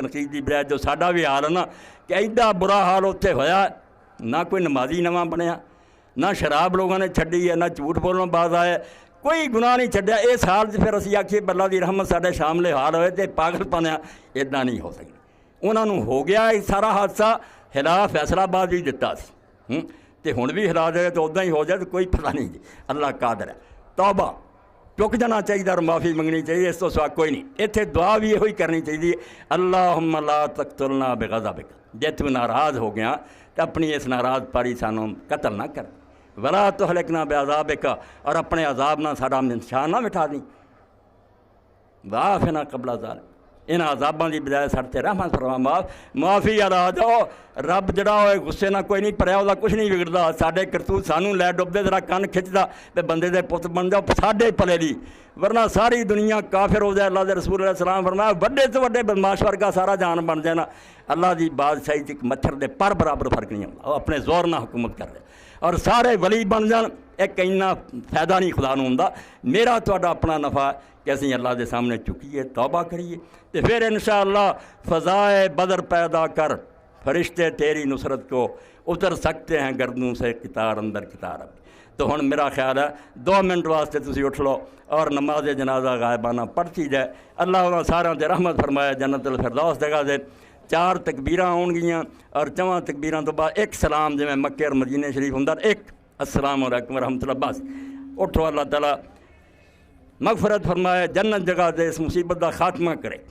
नकीद की बजाय जो साडा भी हाल है ना कि एडा बुरा हाल उत्थे होया, ना कोई नमाजी नवा बनया, ना शराब लोगों ने छड्डी है, ना झूठ बोलना बाज आया, कोई गुनाह नहीं छड्या। इस हाल फिर असीं आखिए अल्लाह की रहमत साडे शामले हाल होए तो पागलपन आ, इदां नहीं हो सकती। उन्होंने हो गया ये सारा हादसा, हिला फैसलाबाद भी दिता सी तो हुण भी हिला जाए तो उदा ही हो जाए तो कोई पता नहीं जी। अल्लाह कादर है। तौबा चुक जाना चाहिए और माफ़ी मंगनी चाहिए, इस तो सिवा कोई नहीं। इत्थे दुआ भी यही करनी चाहिए, अल्लाहुम्मा ला तक़्तुलना बिग़ज़बिक, जे तू नाराज़ हो गया तो अपनी इस नाराज़ पारी सानू कतल ना कर, वला तुहलिकना बिअज़ाबिक, और अपने अजाब ना साडा निशान ना मिटा दी, वाफ़िना क़ब्ला ज़ालिक, इन अजाबों की बजाय साढ़े रहमत फरमा, माफ़ी अदा जाओ। रब जड़ा होए गुस्से ना कोई नहीं भरिया, वह कुछ नहीं बिगड़ता। साढ़े करतूत सानू लै डुबदे जरा कन खिंचता तो बंदे दे पुत बन जाओ साढ़े भले दी, वरना सारी दुनिया काफिर हो जाए। अल्लाह के रसूल अलैहि सलाम फरमाया वड्डे तो वड्डे बदमाश वर्गा सारा जान बन जाना, अल्लाह की बादशाही च एक मच्छर के पर बराबर फर्क नहीं आता। अपने जोर ना हुकूमत कर रहे और सारे वली बन जान, एक इन्ना फायदा नहीं खुदा नूं हुंदा। मेरा तुहाडा अपना नफा कि असीं अल्लाह के सामने चुकीए, तौबा करिए, तो फिर इंशाअल्लाह फ़ज़ाए बदर पैदा कर, फरिश्ते तेरी नुसरत को उतर सकते हैं गर्दनों से कितार अंदर कितार। तो हुण मेरा ख्याल है 2 मिनट वास्ते तुसीं उठ लो और नमाज जनाजा गायबाना पढ़ती जाए। अल्लाह उन्हां सारियां ते रहमत फरमाए, जन्नतुल फिरदौस जगह दे। 4 तकबीरां आउणगियां और 4 तकबीरां तो बाद एक सलाम, जिवें मक्के और मदीने शरीफ हुंदा, एक अस्सलामु अलैकुम वरहमतुल्लाह, बस उठो। अल्लाह ताला मगफरत फरमाए, जन्नत जगह दे, इस मुसीबत का खात्मा करे।